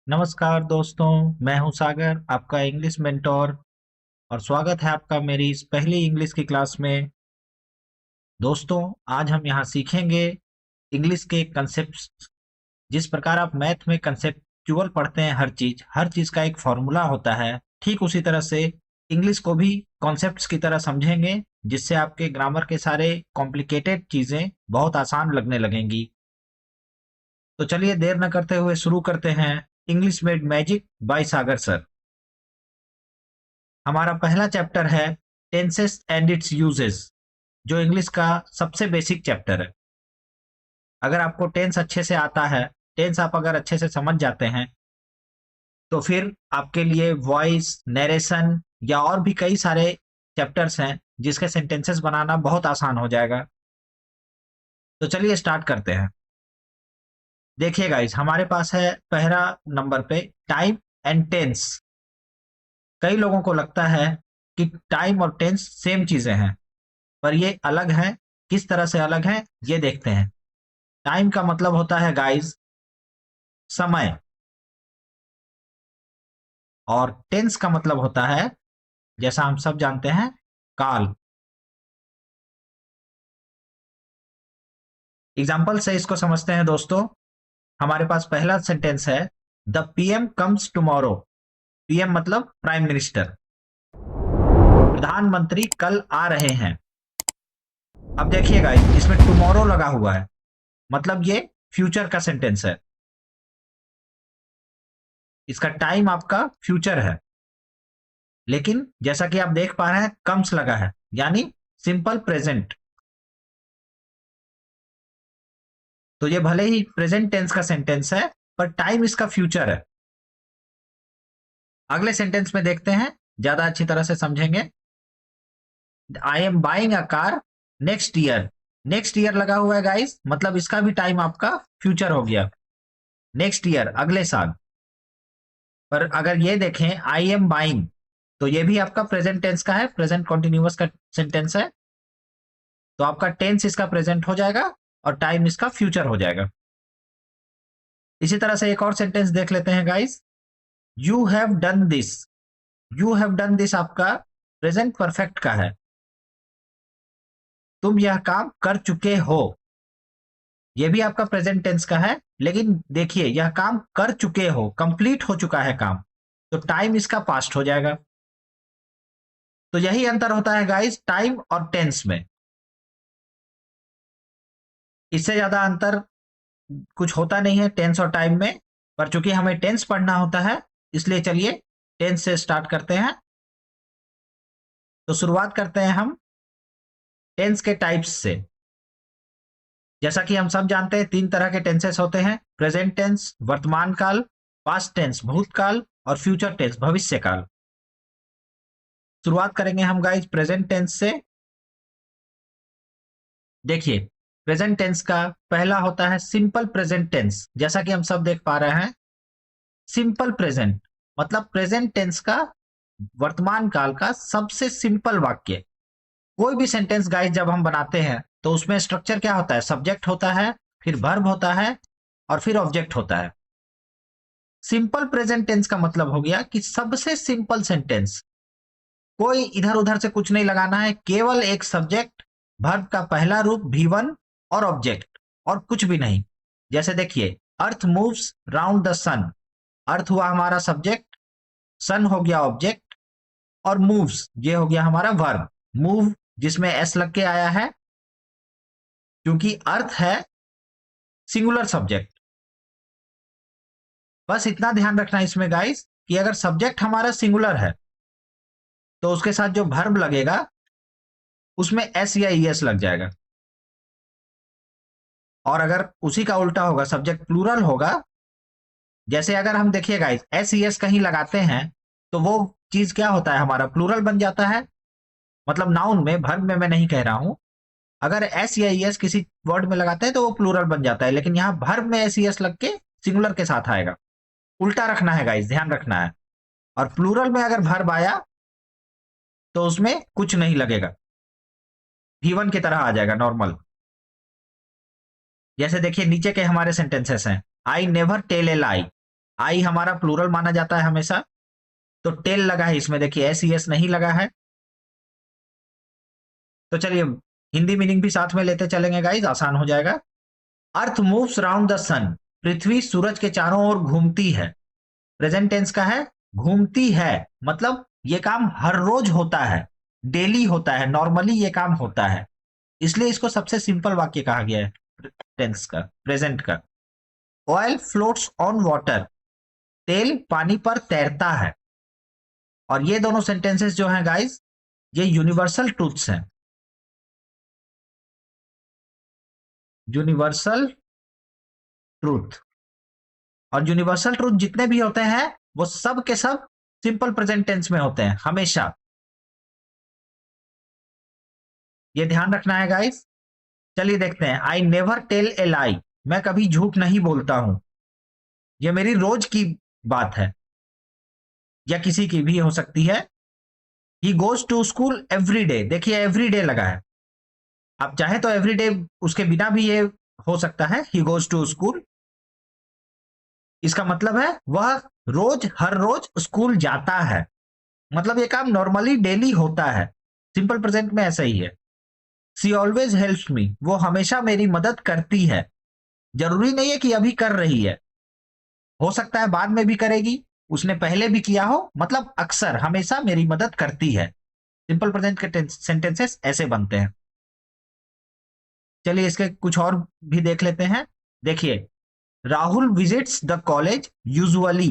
नमस्कार दोस्तों, मैं हूं सागर, आपका इंग्लिश मेंटोर। और स्वागत है आपका मेरी इस पहली इंग्लिश की क्लास में। दोस्तों, आज हम यहाँ सीखेंगे इंग्लिश के कंसेप्ट्स। जिस प्रकार आप मैथ में कंसेप्चुअल पढ़ते हैं, हर चीज का एक फॉर्मूला होता है, ठीक उसी तरह से इंग्लिश को भी कॉन्सेप्ट्स की तरह समझेंगे, जिससे आपके ग्रामर के सारे कॉम्प्लिकेटेड चीजें बहुत आसान लगने लगेंगी। तो चलिए देर न करते हुए शुरू करते हैं। इंग्लिश मेड मैजिक बाय सागर सर। हमारा पहला चैप्टर है टेंसेस एंड इट्स यूजेस, जो इंग्लिश का सबसे बेसिक चैप्टर है। अगर आपको टेंस अच्छे से आता है, टेंस आप अगर अच्छे से समझ जाते हैं, तो फिर आपके लिए वॉइस नरेशन या और भी कई सारे चैप्टर्स हैं जिसके सेंटेंसेस बनाना बहुत आसान हो जाएगा। तो चलिए स्टार्ट करते हैं। देखिए गाइस, हमारे पास है पहला नंबर पे टाइम एंड टेंस। कई लोगों को लगता है कि टाइम और टेंस सेम चीजें हैं, पर ये अलग है। किस तरह से अलग है ये देखते हैं। टाइम का मतलब होता है गाइस समय, और टेंस का मतलब होता है, जैसा हम सब जानते हैं, काल। एग्जाम्पल से इसको समझते हैं दोस्तों। हमारे पास पहला सेंटेंस है, the PM comes tomorrow. PM मतलब प्राइम मिनिस्टर। प्रधानमंत्री कल आ रहे हैं। अब देखिएगा, इसमें टुमारो लगा हुआ है, मतलब ये फ्यूचर का सेंटेंस है। इसका टाइम आपका फ्यूचर है। लेकिन जैसा कि आप देख पा रहे हैं, कम्स लगा है, यानी सिंपल प्रेजेंट। तो ये भले ही प्रेजेंट टेंस का सेंटेंस है, पर टाइम इसका फ्यूचर है। अगले सेंटेंस में देखते हैं, ज्यादा अच्छी तरह से समझेंगे। I am buying a car next year. Next year लगा हुआ है गाइस, मतलब इसका भी टाइम आपका फ्यूचर हो गया। नेक्स्ट ईयर अगले साल। पर अगर ये देखें आई एम बाइंग, तो ये भी आपका प्रेजेंट टेंस का है, प्रेजेंट कॉन्टिन्यूअस का सेंटेंस है। तो आपका टेंस इसका प्रेजेंट हो जाएगा और टाइम इसका फ्यूचर हो जाएगा। इसी तरह से एक और सेंटेंस देख लेते हैं guys. You have done this. You have done this आपका प्रेजेंट परफेक्ट का है। तुम यह काम कर चुके हो। यह भी आपका प्रेजेंट टेंस का है, लेकिन देखिए यह काम कर चुके हो, कंप्लीट हो चुका है काम, तो टाइम इसका पास्ट हो जाएगा। तो यही अंतर होता है गाइस टाइम और टेंस में। इससे ज्यादा अंतर कुछ होता नहीं है टेंस और टाइम में। पर चूंकि हमें टेंस पढ़ना होता है, इसलिए चलिए टेंस से स्टार्ट करते हैं। तो शुरुआत करते हैं हम टेंस के टाइप्स से। जैसा कि हम सब जानते हैं, तीन तरह के टेंसेस होते हैं, प्रेजेंट टेंस वर्तमान काल, पास्ट टेंस भूतकाल, और फ्यूचर टेंस भविष्य काल। शुरुआत करेंगे हम गाइस प्रेजेंट टेंस से। देखिए, प्रेजेंट टेंस का पहला होता है सिंपल प्रेजेंट टेंस। जैसा कि हम सब देख पा रहे हैं, सिंपल प्रेजेंट मतलब प्रेजेंट टेंस का वर्तमान काल का सबसे सिंपल वाक्य। कोई भी सेंटेंस गाइस जब हम बनाते हैं, तो उसमें स्ट्रक्चर क्या होता है, सब्जेक्ट होता है, फिर वर्ब होता है, और फिर ऑब्जेक्ट होता है। सिंपल प्रेजेंट टेंस का मतलब हो गया कि सबसे सिंपल सेंटेंस। कोई इधर उधर से कुछ नहीं लगाना है, केवल एक सब्जेक्ट, वर्ब का पहला रूप V1 और ऑब्जेक्ट, और कुछ भी नहीं। जैसे देखिए, अर्थ मूव्स राउंड द सन। अर्थ हुआ हमारा सब्जेक्ट, सन हो गया ऑब्जेक्ट, और मूव्स ये हो गया हमारा वर्ब। मूव जिसमें एस लग के आया है, क्योंकि अर्थ है सिंगुलर सब्जेक्ट। बस इतना ध्यान रखना इसमें गाइस, कि अगर सब्जेक्ट हमारा सिंगुलर है, तो उसके साथ जो वर्ब लगेगा उसमें एस या ईएस लग जाएगा। और अगर उसी का उल्टा होगा, सब्जेक्ट प्लूरल होगा, जैसे अगर हम देखिए गाइस एस ईएस कहीं लगाते हैं, तो वो चीज क्या होता है, हमारा प्लूरल बन जाता है। मतलब नाउन में, वर्ब में मैं नहीं कह रहा हूं। अगर एस या ईएस किसी वर्ड में लगाते हैं तो वो प्लूरल बन जाता है, लेकिन यहाँ वर्ब में एस ईएस लग के सिंगुलर के साथ आएगा। उल्टा रखना है गाइस, ध्यान रखना है। और प्लूरल में अगर वर्ब आया, तो उसमें कुछ नहीं लगेगा, V1 की तरह आ जाएगा नॉर्मल। जैसे देखिए नीचे के हमारे सेंटेंसेस हैं, आई नेवर टेल ए लाई। आई हमारा प्लूरल माना जाता है हमेशा, तो टेल लगा है इसमें, देखिए एस ई एस नहीं लगा है। तो चलिए हिंदी मीनिंग भी साथ में लेते चलेंगे गाइज, आसान हो जाएगा। अर्थ मूव्स राउंड द सन, पृथ्वी सूरज के चारों ओर घूमती है। प्रेजेंट टेंस का है घूमती है, मतलब ये काम हर रोज होता है, डेली होता है, नॉर्मली ये काम होता है, इसलिए इसको सबसे सिंपल वाक्य कहा गया है टेंस का, प्रेजेंट का। ऑयल फ्लोट्स ऑन वाटर, तेल पानी पर तैरता है। और ये दोनों सेंटेंसेस जो हैं गाइस, ये यूनिवर्सल ट्रूथ्स हैं, यूनिवर्सल ट्रूथ। और यूनिवर्सल ट्रूथ जितने भी होते हैं वो सब के सब सिंपल प्रेजेंट टेंस में होते हैं हमेशा, ये ध्यान रखना है गाइस। चलिए देखते हैं, आई नेवर टेल ए लाई, मैं कभी झूठ नहीं बोलता हूं, ये मेरी रोज की बात है, या किसी की भी हो सकती है। He goes to school every day, देखिए एवरी डे लगा है, आप चाहे तो एवरी डे उसके बिना भी ये हो सकता है, ही गोज टू स्कूल। इसका मतलब है वह रोज हर रोज स्कूल जाता है, मतलब ये काम नॉर्मली डेली होता है, सिंपल प्रेजेंट में ऐसा ही है। सी ऑलवेज हेल्प्स मी, वो हमेशा मेरी मदद करती है, जरूरी नहीं है कि अभी कर रही है, हो सकता है बाद में भी करेगी, उसने पहले भी किया हो, मतलब अक्सर हमेशा मेरी मदद करती है। सिंपल प्रेजेंट के सेंटेंसेस ऐसे बनते हैं। चलिए इसके कुछ और भी देख लेते हैं। देखिए, Rahul visits the college usually,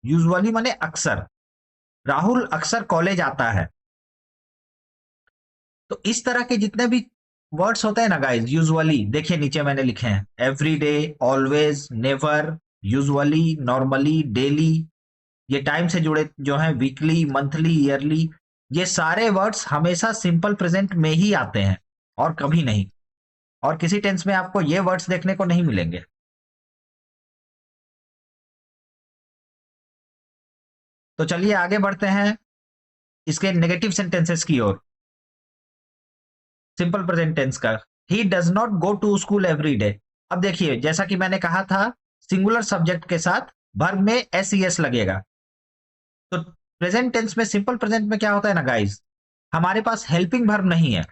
usually माने अक्सर, राहुल अक्सर कॉलेज आता है। तो इस तरह के जितने भी वर्ड्स होते हैं ना गाइस, यूजुअली, देखिए नीचे मैंने लिखे हैं, every day, always, never, usually, normally, daily, ये टाइम से जुड़े जो हैं, वीकली, मंथली, ईयरली, ये सारे वर्ड्स हमेशा सिंपल प्रेजेंट में ही आते हैं और कभी नहीं, और किसी टेंस में आपको ये वर्ड्स देखने को नहीं मिलेंगे। तो चलिए आगे बढ़ते हैं इसके नेगेटिव सेंटेंसेस की ओर। सिंपल प्रेजेंट टेंस का, he does not go to school every day. अब देखिए जैसा कि मैंने कहा था, सिंगुलर सब्जेक्ट के साथ वर्ब में एस ई एस लगेगा। तो प्रेजेंट टेंस में, सिंपल प्रेजेंट में क्या होता है ना गाइस, हमारे पास हेल्पिंग वर्ब नहीं है।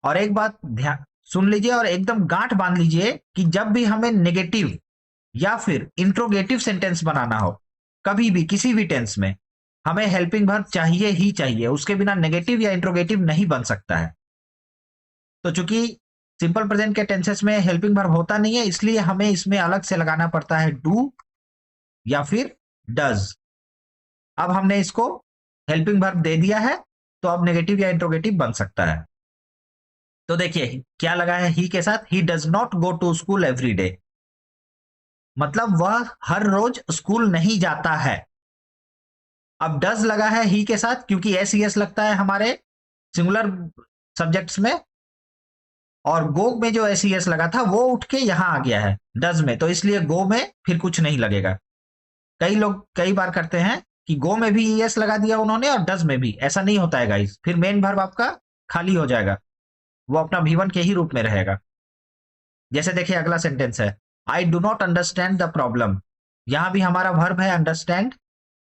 और एक बात ध्यान सुन लीजिए और एकदम गांठ बांध लीजिए कि जब भी हमें नेगेटिव या फिर इंट्रोगेटिव सेंटेंस बनाना हो, कभी भी किसी भी टेंस में, हमें हेल्पिंग वर्ब चाहिए ही चाहिए, उसके बिना नेगेटिव या इंट्रोगेटिव नहीं बन सकता है। तो चूंकि सिंपल प्रेजेंट के टेंसेस में हेल्पिंग वर्ब होता नहीं है, इसलिए हमें इसमें अलग से लगाना पड़ता है डू या फिर डज। अब हमने इसको हेल्पिंग वर्ब दे दिया है, तो अब नेगेटिव या इंट्रोगेटिव बन सकता है। तो देखिए क्या लगा है ही के साथ, he does not go to school every day, मतलब वह हर रोज स्कूल नहीं जाता है। अब डज लगा है ही के साथ, क्योंकि एस ई एस लगता है हमारे सिंगुलर सब्जेक्ट्स में, और गो में जो एस ई एस लगा था वो उठ के यहां आ गया है डज में, तो इसलिए गो में फिर कुछ नहीं लगेगा। कई लोग कई बार करते हैं कि गो में भी ई एस लगा दिया उन्होंने और डज में भी, ऐसा नहीं होता है गाइस, फिर मेन वर्ब आपका खाली हो जाएगा, वो अपना V1 के ही रूप में रहेगा। जैसे देखिए अगला सेंटेंस है, I do not understand the problem, यहां भी हमारा वर्ब है अंडरस्टैंड,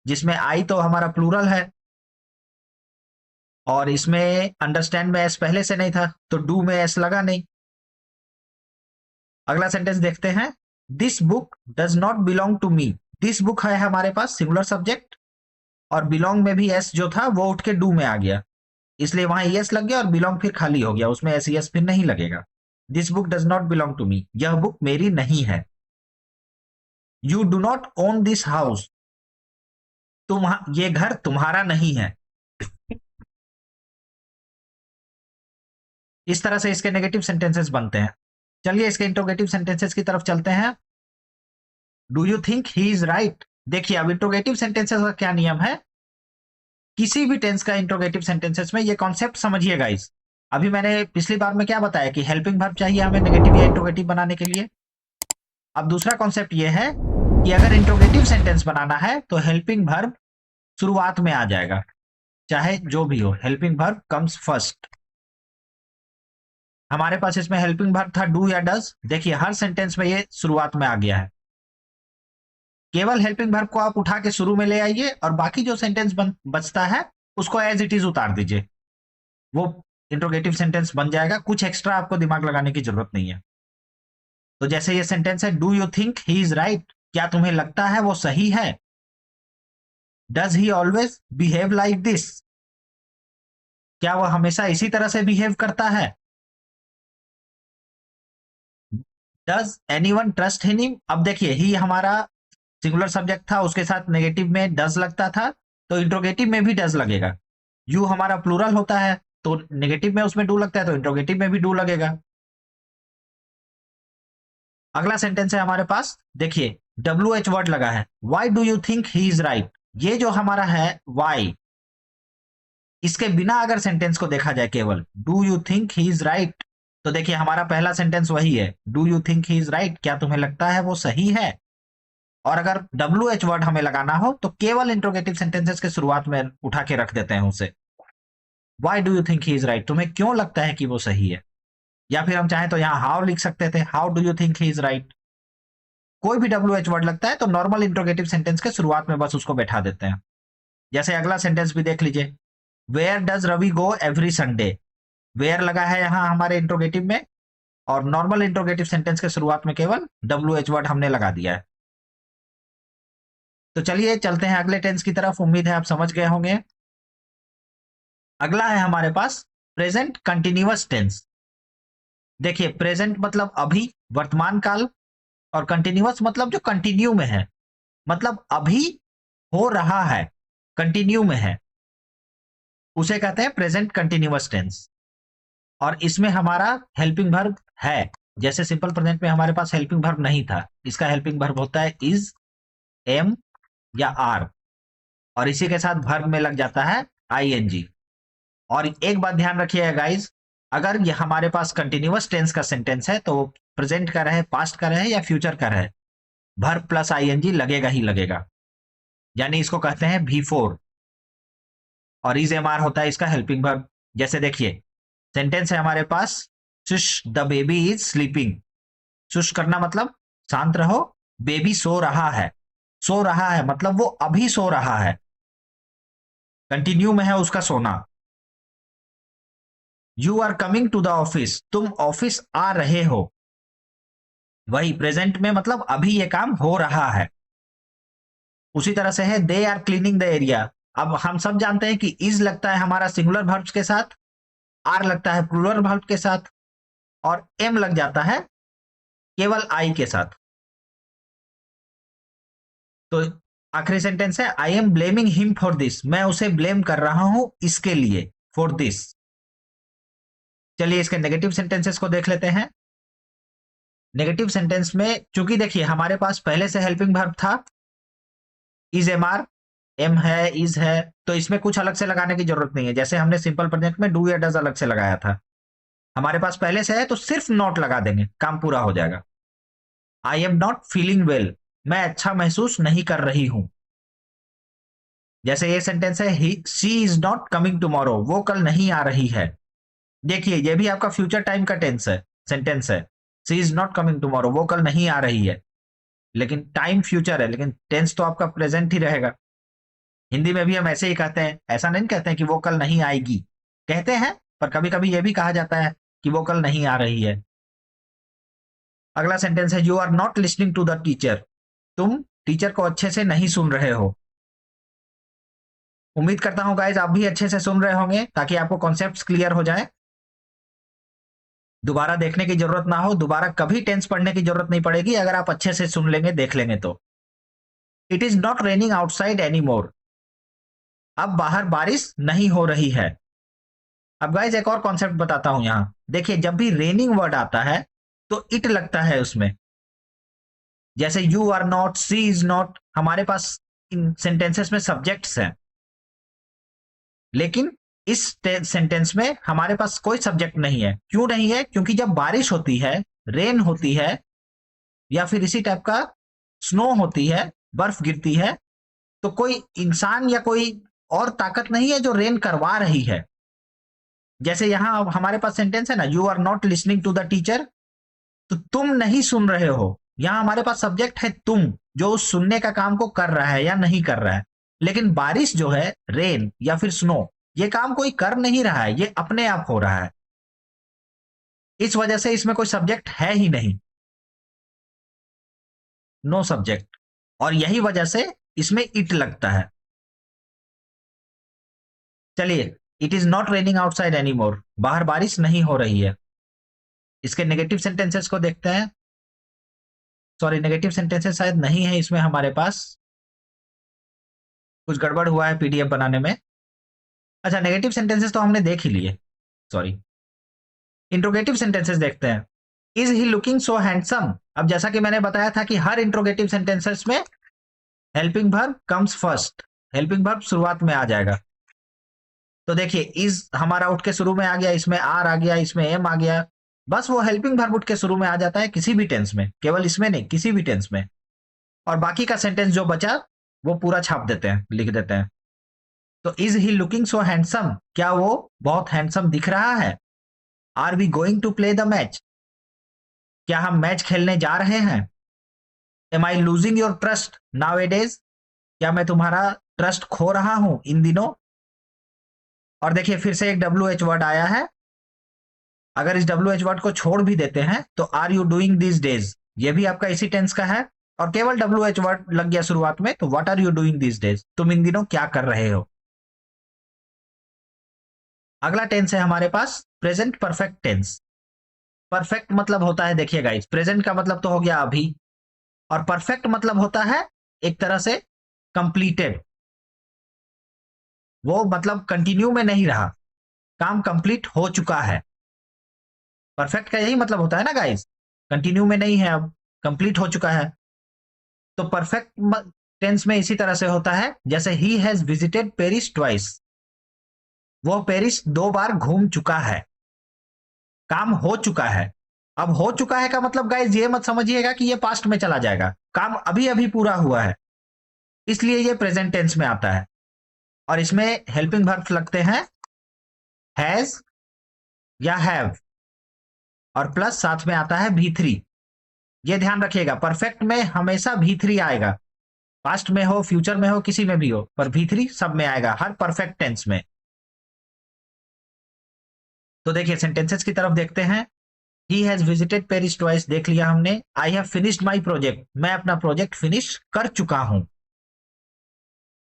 जिसमें आई तो हमारा प्लूरल है, और इसमें अंडरस्टैंड में एस पहले से नहीं था, तो डू में एस लगा नहीं। अगला सेंटेंस देखते हैं, this book does not belong to me, this book है हमारे पास सिंगुलर सब्जेक्ट, और बिलोंग में भी एस जो था वो उठ के डू में आ गया, इसलिए वहां एस लग गया और बिलोंग फिर खाली हो गया, उसमें एस एस फिर नहीं लगेगा। This book does not belong to me, यह बुक मेरी नहीं है। You do not own this house, तुम, ये घर तुम्हारा नहीं है। इस तरह से इसके नेगेटिव सेंटेंसेस बनते हैं। चलिए इसके इंट्रोगेटिव सेंटेंसेस की तरफ चलते हैं। Do you think he is right, देखिए अब इंट्रोगेटिव सेंटेंसेस का क्या नियम है, किसी भी टेंस का इंट्रोगेटिव सेंटेंसेस में ये कॉन्सेप्ट समझिए गाइस। अभी मैंने पिछली बार में क्या बताया कि हेल्पिंग वर्ब चाहिए हमें नेगेटिव या इंट्रोगेटिव बनाने के लिए। अब दूसरा कॉन्सेप्ट ये है कि अगर इंट्रोगेटिव सेंटेंस बनाना है तो हेल्पिंग वर्ब शुरुआत में आ जाएगा, चाहे जो भी हो, हेल्पिंग वर्ब कम्स फर्स्ट। हमारे पास इसमें हेल्पिंग वर्ब था डू या डज, देखिए हर सेंटेंस में ये शुरुआत में आ गया है। केवल हेल्पिंग वर्ब को आप उठा के शुरू में ले आइए और बाकी जो सेंटेंस बचता है उसको एज इट इज उतार दीजिए, वो इंट्रोगेटिव सेंटेंस बन जाएगा। कुछ एक्स्ट्रा आपको दिमाग लगाने की जरूरत नहीं है। तो जैसे ये सेंटेंस है, do you think he is right, क्या तुम्हें लगता है वो सही है। Does he always behave like this, क्या वह हमेशा इसी तरह से बिहेव करता है। Does anyone trust in him, अब देखिए ही हमारा सिंगुलर सब्जेक्ट था, उसके साथ नेगेटिव में डज लगता था, तो इंट्रोगेटिव में भी डज लगेगा। यू हमारा प्लूरल होता है, तो नेगेटिव में उसमें डू लगता है, तो इंट्रोगेटिव में भी डू लगेगा। अगला सेंटेंस है हमारे पास, देखिए WH वर्ड लगा है, why do you think he is right. ये जो हमारा है वाई, इसके बिना अगर सेंटेंस को देखा जाए केवल do you think he is right, तो देखिए हमारा पहला सेंटेंस वही है, do you think he is right, क्या तुम्हें लगता है वो सही है। और अगर WH वर्ड हमें लगाना हो तो केवल इंट्रोगेटिव सेंटेंसेस के शुरुआत में उठा के रख देते हैं उसे, why do you think he is right, तुम्हें क्यों लगता है कि वो सही है। या फिर हम चाहें तो यहाँ हाउ लिख सकते थे, how do you think he is right. कोई भी WH वर्ड लगता है तो नॉर्मल इंट्रोगेटिव सेंटेंस के शुरुआत में बस उसको बैठा देते हैं। जैसे अगला सेंटेंस भी देख लीजिए, where does Ravi go every Sunday, where लगा है यहाँ हमारे इंट्रोगेटिव में, और नॉर्मल इंट्रोगेटिव सेंटेंस के शुरुआत में केवल WH वर्ड हमने लगा दिया है। तो चलिए चलते हैं अगले टेंस की तरफ, उम्मीद है आप समझ गए होंगे। अगला है हमारे पास प्रेजेंट कंटिन्यूअस टेंस। देखिए प्रेजेंट मतलब अभी, वर्तमान काल, और कंटिन्यूअस मतलब जो कंटिन्यू में है, मतलब अभी हो रहा है, कंटिन्यू में है, उसे कहते हैं प्रेजेंट कंटिन्यूअस टेंस। और इसमें हमारा हेल्पिंग वर्ब है, जैसे सिंपल प्रेजेंट में हमारे पास हेल्पिंग वर्ब नहीं था, इसका हेल्पिंग वर्ब होता है इज, एम या आर, और इसी के साथ वर्ब में लग जाता है ING। और एक बात ध्यान रखिएगा गाइज, अगर ये हमारे पास कंटिन्यूअस टेंस का सेंटेंस है तो प्रेजेंट का रहे, पास्ट का रहे या फ्यूचर का रहे, वर्ब प्लस ING लगेगा ही लगेगा, यानी इसको कहते हैं V4। और इज MR होता है इसका हेल्पिंग वर्ब। जैसे देखिए सेंटेंस है हमारे पास, shush the baby is sleeping, shush करना मतलब शांत रहो, बेबी सो रहा है, सो रहा है मतलब वो अभी सो रहा है, कंटिन्यू में है उसका सोना। You are coming to the office, तुम ऑफिस आ रहे हो, वही प्रेजेंट में मतलब अभी ये काम हो रहा है। उसी तरह से है they are cleaning the area, अब हम सब जानते हैं कि इज लगता है हमारा सिंगुलर वर्ब्स के साथ, आर लगता है प्लूरल वर्ब के साथ, और एम लग जाता है केवल आई के साथ। तो आखिरी सेंटेंस है, I am blaming him for this, मैं उसे ब्लेम कर रहा हूं इसके लिए, फॉर दिस। चलिए इसके नेगेटिव सेंटेंसेस को देख लेते हैं। नेगेटिव सेंटेंस में चूंकि देखिए हमारे पास पहले से हेल्पिंग वर्ब था, इज MR, एम है, इज है, तो इसमें कुछ अलग से लगाने की जरूरत नहीं है, जैसे हमने सिंपल प्रेजेंट में डू या डज अलग से लगाया था। हमारे पास पहले से है तो सिर्फ नॉट लगा देंगे, काम पूरा हो जाएगा। I am not feeling well, मैं अच्छा महसूस नहीं कर रही हूं। जैसे ये सेंटेंस है, she is not coming tomorrow, वो कल नहीं आ रही है। देखिए ये भी आपका फ्यूचर टाइम का टेंस है, सेंटेंस है, she is not coming tomorrow, वो कल नहीं आ रही है, लेकिन टाइम फ्यूचर है, लेकिन टेंस तो आपका प्रेजेंट ही रहेगा। हिंदी में भी हम ऐसे ही कहते हैं, ऐसा नहीं कहते हैं कि वो कल नहीं आएगी, कहते हैं, पर कभी कभी ये भी कहा जाता है कि वो कल नहीं आ रही है। अगला सेंटेंस है, you are not listening to the teacher, तुम टीचर को अच्छे से नहीं सुन रहे हो। उम्मीद करता हूं गाइज आप भी अच्छे से सुन रहे होंगे, ताकि आपको कॉन्सेप्ट्स क्लियर हो जाए, दोबारा देखने की जरूरत ना हो, दोबारा कभी टेंस पढ़ने की जरूरत नहीं पड़ेगी अगर आप अच्छे से सुन लेंगे, देख लेंगे तो। It is not raining outside any more, अब बाहर बारिश नहीं हो रही है। अब गाइज एक और कॉन्सेप्ट बताता हूं यहां, देखिए जब भी रेनिंग वर्ड आता है तो इट लगता है उसमें, जैसे you are not, she is not, हमारे पास इन सेंटेंसेस में सब्जेक्ट्स हैं, लेकिन इस सेंटेंस में हमारे पास कोई सब्जेक्ट नहीं है। क्यों नहीं है? क्योंकि जब बारिश होती है, रेन होती है, या फिर इसी टाइप का स्नो होती है, बर्फ गिरती है, तो कोई इंसान या कोई और ताकत नहीं है जो रेन करवा रही है। जैसे यहां हमारे पास सेंटेंस है ना, you are not listening to the teacher, तो तुम नहीं सुन रहे हो, यहां हमारे पास सब्जेक्ट है तुम, जो उस सुनने का काम को कर रहा है या नहीं कर रहा है। लेकिन बारिश जो है, रेन या फिर स्नो, ये काम कोई कर नहीं रहा है, ये अपने आप हो रहा है। इस वजह से इसमें कोई सब्जेक्ट है ही नहीं, नो सब्जेक्ट, और यही वजह से इसमें इट लगता है। चलिए, it is not raining outside any more, बाहर बारिश नहीं हो रही है। इसके नेगेटिव सेंटेंसेस को देखते हैं। सॉरी, नेगेटिव सेंटेंसेस शायद नहीं है इसमें हमारे पास, कुछ गड़बड़ हुआ है पीडीएफ बनाने में। अच्छा, नेगेटिव सेंटेंसेस तो हमने देख ही लिए, सॉरी। इंट्रोगेटिव सेंटेंसेस देखते हैं। Is he looking so handsome. अब जैसा कि मैंने बताया था कि हर इंट्रोगेटिव सेंटेंसेस में helping verb comes first, helping verb शुरुआत में आ जाएगा। तो देखिए, इज हमारा उठ के शुरू में आ गया, इसमें आर आ गया, इसमें एम आ गया, बस वो हेल्पिंग वर्ब उठ के शुरू में आ जाता है किसी भी टेंस में, केवल इसमें नहीं, किसी भी टेंस में। और बाकी का सेंटेंस जो बचा वो पूरा छाप देते हैं, लिख देते हैं। तो is he looking so handsome, क्या वो बहुत हैंडसम दिख रहा है। Are we going to play the match, क्या हम मैच खेलने जा रहे हैं। Am I losing your trust nowadays, क्या मैं तुम्हारा ट्रस्ट खो रहा हूं इन दिनों। और देखिए, फिर से एक डब्ल्यू एच वर्ड आया है। अगर इस डब्ल्यू एच वर्ड को छोड़ भी देते हैं तो are you doing this days, ये भी आपका इसी टेंस का है। और केवल डब्ल्यू एच वर्ड लग गया शुरुआत में, तो what are you doing this days, तुम इन दिनों क्या कर रहे हो। अगला टेंस है हमारे पास प्रेजेंट परफेक्ट टेंस। परफेक्ट मतलब होता है, देखिए गाइस, प्रेजेंट का मतलब तो हो गया अभी, और परफेक्ट मतलब होता है एक तरह से कंप्लीटेड। वो मतलब कंटिन्यू में नहीं रहा, काम कंप्लीट हो चुका है। परफेक्ट का यही मतलब होता है ना गाइस, कंटिन्यू में नहीं है, अब कंप्लीट हो चुका है। तो परफेक्ट टेंस में इसी तरह से होता है, जैसे ही हैज विजिटेड पेरिस ट्वाइस, वो पेरिस 2 बार घूम चुका है, काम हो चुका है। अब हो चुका है का मतलब गाइस ये मत समझिएगा कि ये पास्ट में चला जाएगा, काम अभी अभी पूरा हुआ है, इसलिए ये प्रेजेंट टेंस में आता है। और इसमें हेल्पिंग वर्ब्स लगते हैं हैज या हैव, और प्लस साथ में आता है भी3। ये ध्यान रखिएगा, परफेक्ट में हमेशा भी3 आएगा, पास्ट में हो, फ्यूचर में हो, किसी में भी हो, पर भी3 सब में आएगा, हर परफेक्ट टेंस में। तो देखिए, सेंटेंसेस की तरफ देखते हैं। He has visited Paris twice, देख लिया हमने। I have finished my project, मैं अपना प्रोजेक्ट फिनिश कर चुका हूं।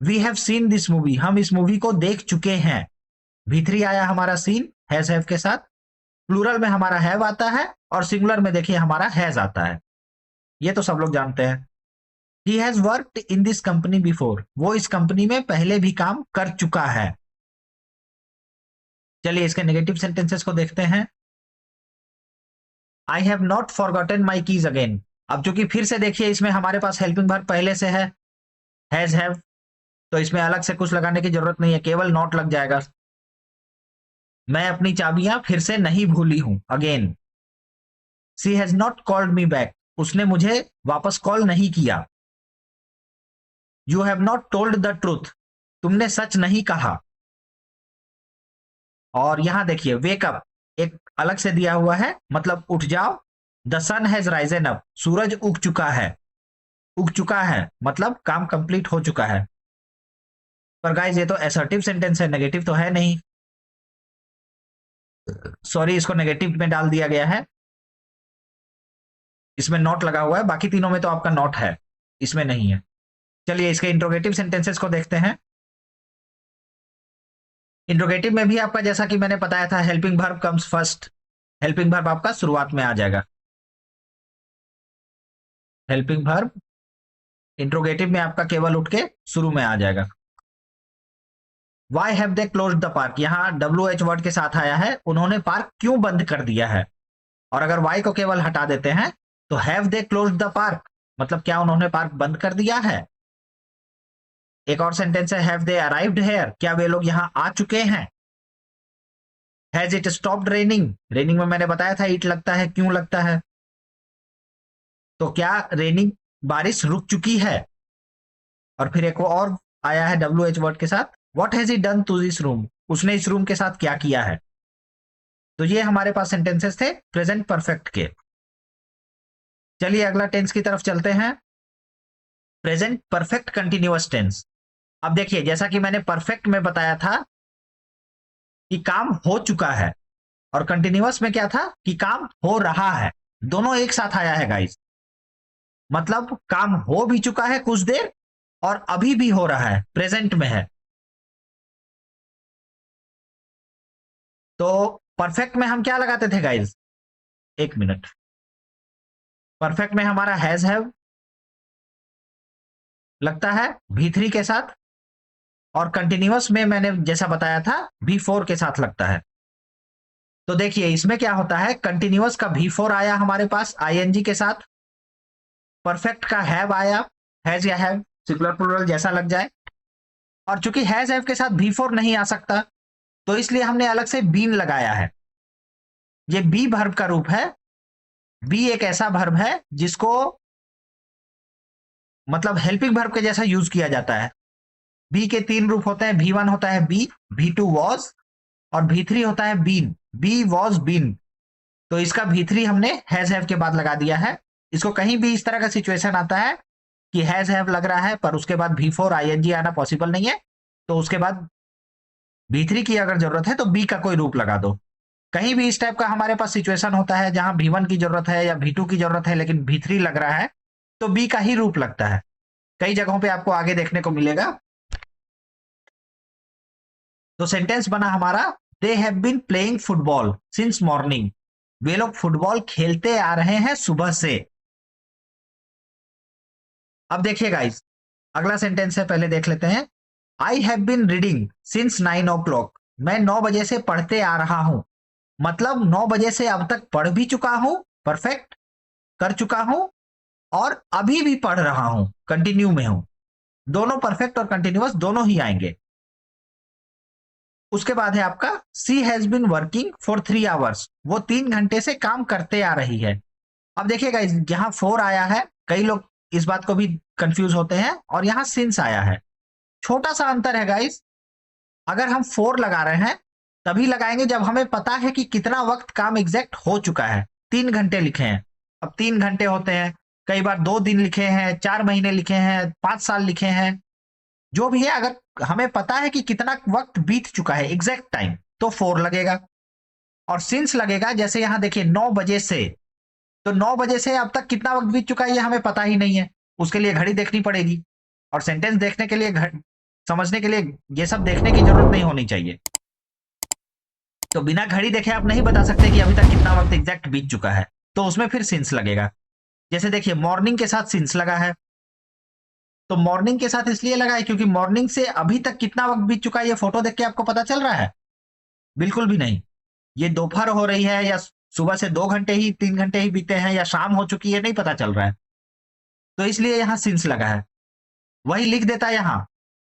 We have seen this movie, हम इस मूवी को देख चुके हैं। भी3 आया हमारा सीन हैज हैव के साथ। प्लूरल में हमारा हैव आता है, और सिंगुलर में देखिए हमारा हैज आता है, ये तो सब लोग जानते हैं। He has worked in this company before, वो इस कंपनी में पहले भी काम कर चुका है। चलिए, इसके नेगेटिव सेंटेंसेस को देखते हैं। I have not forgotten my keys again. अब चूंकि फिर से देखिए, इसमें हमारे पास हेल्पिंग वर्ब पहले से है, हैज हैव, तो इसमें अलग से कुछ लगाने की जरूरत नहीं है, केवल नॉट लग जाएगा। मैं अपनी चाबियां फिर से नहीं भूली हूं, again. She has not called me back, उसने मुझे वापस कॉल नहीं किया। You have not told the truth, तुमने सच नहीं कहा। और यहां देखिए, वेकअप एक अलग से दिया हुआ है, मतलब उठ जाओ। The sun has risen up, सूरज उग चुका है, उग चुका है मतलब काम कंप्लीट हो चुका है। पर गाइस, ये तो असर्टिव सेंटेंस है, नेगेटिव तो है नहीं, सॉरी, इसको नेगेटिव में डाल दिया गया है, इसमें नॉट लगा हुआ है, बाकी तीनों में तो आपका नॉट है, इसमें नहीं है। चलिए, इसके इंट्रोगेटिव सेंटेंसेस को देखते हैं। इंट्रोगेटिव में भी आपका, जैसा कि मैंने बताया था, helping verb comes first, helping verb आपका शुरुआत में आ जाएगा। हेल्पिंग वर्ब इंट्रोगेटिव में आपका केवल उठ के शुरू में आ जाएगा। Why have they close the park, यहां डब्ल्यू एच वर्ड के साथ आया है, उन्होंने पार्क क्यों बंद कर दिया है। और अगर वाई को केवल हटा देते हैं तो have they close the park, मतलब क्या उन्होंने पार्क बंद कर दिया है। एक और सेंटेंस है, हैव दे अराइव्ड हेयर, क्या वे लोग यहां आ चुके हैं। Has it stopped raining, raining में मैंने बताया था इट लगता है, क्यों लगता है, तो क्या रेनिंग बारिश रुक चुकी है। और फिर एक और आया है डब्ल्यू एच वर्ड के साथ, what has he done to this room, उसने इस रूम के साथ क्या किया है। तो ये हमारे पास सेंटेंसेस थे प्रेजेंट परफेक्ट के। चलिए, अगला टेंस की तरफ चलते हैं। Present perfect continuous tense. अब देखिए, जैसा कि मैंने परफेक्ट में बताया था कि काम हो चुका है, और कंटिन्यूअस में क्या था कि काम हो रहा है। दोनों एक साथ आया है गाइस। मतलब काम हो भी चुका है कुछ देर, और अभी भी हो रहा है, प्रेजेंट में है। तो परफेक्ट में हम क्या लगाते थे गाइस? एक मिनट। परफेक्ट में हमारा हैज हैव लगता है V3 के साथ, और कंटिन्यूअस में मैंने जैसा बताया था V4 के साथ लगता है। तो देखिए इसमें क्या होता है, कंटिन्यूअस का V4 आया हमारे पास ING के साथ, परफेक्ट का हैव आया, हैज या हैव सिंगुलर प्लूरल जैसा लग जाए, और चूंकि हैज हैव के साथ V4 नहीं आ सकता, तो इसलिए हमने अलग से बीन लगाया है। ये बी वर्ब का रूप है। बी एक ऐसा वर्ब है जिसको मतलब हेल्पिंग वर्ब के जैसा यूज किया जाता है। बी के 3 रूप होते हैं। V1 होता है बी, V2 वॉज, और V3 होता है बीन। B was been. तो इसका V3 हमने हैज हैव के बाद लगा दिया है। इसको कहीं भी इस तरह का सिचुएशन आता है कि हैज हैव लग रहा है पर उसके बाद V4 ING आना पॉसिबल नहीं है, तो उसके बाद V3 की अगर जरूरत है तो बी का कोई रूप लगा दो। कहीं भी इस टाइप का हमारे पास सिचुएशन होता है जहां V1 की जरूरत है या V2 की जरूरत है लेकिन V3 लग रहा है, तो बी का ही रूप लगता है। कई जगहों पे आपको आगे देखने को मिलेगा। तो सेंटेंस बना हमारा, they have been playing football since morning. वे लोग फुटबॉल खेलते आ रहे हैं सुबह से। अब देखिए गाइस, अगला सेंटेंस है, पहले देख लेते हैं। I have been reading since 9 o'clock। मैं 9 बजे से पढ़ते आ रहा हूं। मतलब 9 बजे से अब तक पढ़ भी चुका हूं, परफेक्ट कर चुका हूं, और अभी भी पढ़ रहा हूं, कंटिन्यू में हूं। दोनों परफेक्ट और कंटिन्यूअस दोनों ही आएंगे। उसके बाद है आपका, she has been working for 3 hours। वो 3 घंटे से काम करते आ रही है। अब देखिएगा यहाँ 4 आया है, कई लोग इस बात को भी कंफ्यूज होते हैं, और यहाँ सिंस आया है। छोटा सा अंतर है गाइस। अगर हम 4 लगा रहे हैं तभी लगाएंगे जब हमें पता है कि कितना वक्त काम एग्जैक्ट हो चुका है। 3 घंटे लिखे हैं, अब 3 घंटे होते हैं, कई बार 2 दिन लिखे हैं, 4 महीने लिखे हैं, 5 साल लिखे हैं, जो भी है, अगर हमें पता है कि कितना वक्त बीत चुका है एग्जैक्ट टाइम, तो 4 लगेगा। और सिंस लगेगा, जैसे यहां देखिए 9 बजे से, तो 9 बजे से अब तक कितना वक्त बीत चुका है ये हमें पता ही नहीं है। उसके लिए घड़ी देखनी पड़ेगी, और सेंटेंस देखने के लिए समझने के लिए ये सब देखने की जरूरत नहीं होनी चाहिए। तो बिना घड़ी देखे आप नहीं बता सकते कि अभी तक कितना वक्त एग्जैक्ट बीत चुका है, तो उसमें फिर सिंस लगेगा। जैसे देखिए मॉर्निंग के साथ सिंस लगा है, तो मॉर्निंग के साथ इसलिए लगा है क्योंकि मॉर्निंग से अभी तक कितना वक्त बीत चुका है ये फोटो देख के आपको पता चल रहा है? बिल्कुल भी नहीं। ये दोपहर हो रही है, या सुबह से 2 घंटे ही 3 घंटे ही बीते हैं, या शाम हो चुकी है, नहीं पता चल रहा है। तो इसलिए यहाँ सिंस लगा है। वही लिख देता यहाँ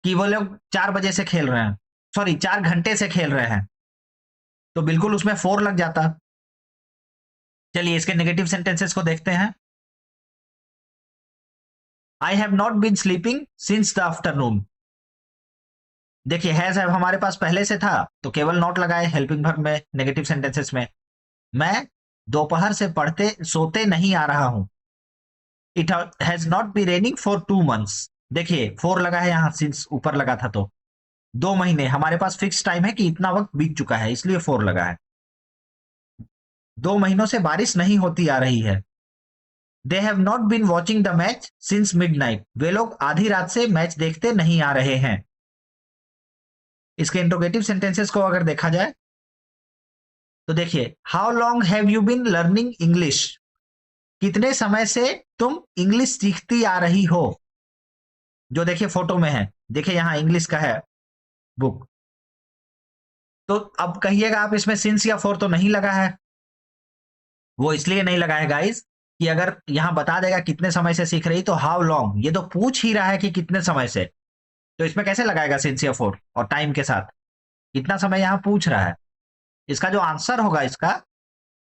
कि वो लोग 4 बजे से खेल रहे हैं, सॉरी 4 घंटे से खेल रहे हैं, तो बिल्कुल उसमें 4 लग जाता। चलिए इसके नेगेटिव सेंटेंसेस को देखते हैं। I have not been sleeping since the afternoon. देखिए हैज हैव हमारे पास पहले से था, तो केवल नॉट लगाए हेल्पिंग वर्ब में, नेगेटिव सेंटेंसेस में। मैं दोपहर से पढ़ते सोते नहीं आ रहा हूं। It has not be raining for 2 months। देखिए 4 लगा है यहाँ, सिंस ऊपर लगा था, तो 2 महीने हमारे पास फिक्स टाइम है कि इतना वक्त बीत चुका है, इसलिए 4 लगा है। 2 महीनों से बारिश नहीं होती आ रही है। They have not been watching the match since midnight. वे लोग आधी रात से मैच देखते नहीं आ रहे हैं। इसके इंट्रोगेटिव सेंटेंसेस को अगर देखा जाए तो देखिए, how long have you been learning English. कितने समय से तुम इंग्लिश सीखती आ रही हो। जो देखिए फोटो में है, देखिए यहां इंग्लिश का है बुक। तो अब कहिएगा आप, इसमें सिंस या फोर तो नहीं लगा है। वो इसलिए नहीं लगा है गाइस कि अगर यहां बता देगा कितने समय से सीख रही, तो हाउ लॉन्ग, ये तो पूछ ही रहा है कि कितने समय से, तो इसमें कैसे लगाएगा सिंस या फोर और टाइम के साथ? कितना समय यहां पूछ रहा है, इसका जो आंसर होगा इसका,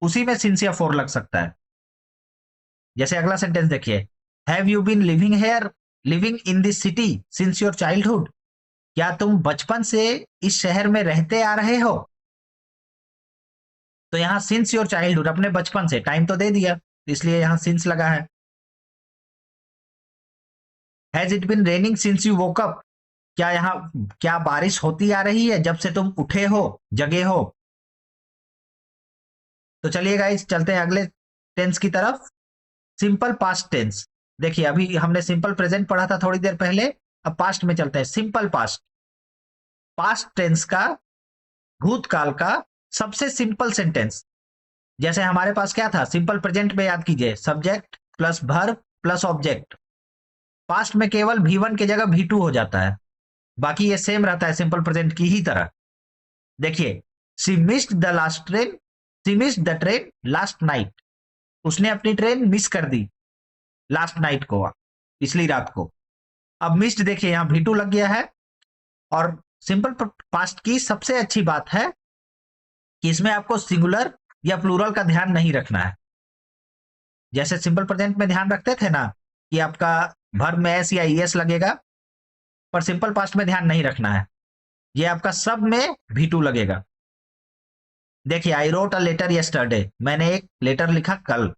उसी में सिंस या फोर लग सकता है। जैसे अगला सेंटेंस देखिए, have you been living here living in this city since your childhood. क्या तुम बचपन से इस शहर में रहते आ रहे हो? तो यहां सिंस योर चाइल्डहुड, अपने बचपन से, टाइम तो दे दिया, इसलिए यहां सिंस लगा है। Has it been raining since you woke up, क्या बारिश होती आ रही है जब से तुम उठे हो, जगे हो। तो चलिए गाइस चलते हैं अगले टेंस की तरफ। Simple past tense. देखिए अभी हमने सिंपल प्रेजेंट पढ़ा था थोड़ी देर पहले, अब पास्ट में चलते हैं। सिंपल पास्ट, पास्ट टेंस का, भूतकाल का सबसे सिंपल सेंटेंस। जैसे हमारे पास क्या था सिंपल प्रेजेंट में, याद कीजिए, subject plus verb plus object. Past में केवल V1 की जगह V2 हो जाता है, बाकी ये सेम रहता है सिंपल प्रेजेंट की ही तरह। देखिए, she missed the last train, she missed the train last night. उसने अपनी ट्रेन मिस कर दी लास्ट नाइट को, पिछली रात को। अब मिस्ड देखिए यहां V2 लग गया है। और सिंपल पास्ट की सबसे अच्छी बात है कि इसमें आपको सिंगुलर या प्लूरल का ध्यान नहीं रखना है। जैसे सिंपल प्रेजेंट में ध्यान रखते थे ना कि आपका वर्ब में एस या ईएस लगेगा, पर सिंपल पास्ट में ध्यान नहीं रखना है, ये आपका सब में V2 लगेगा। देखिए, I wrote a letter yesterday, मैंने एक लेटर लिखा कल।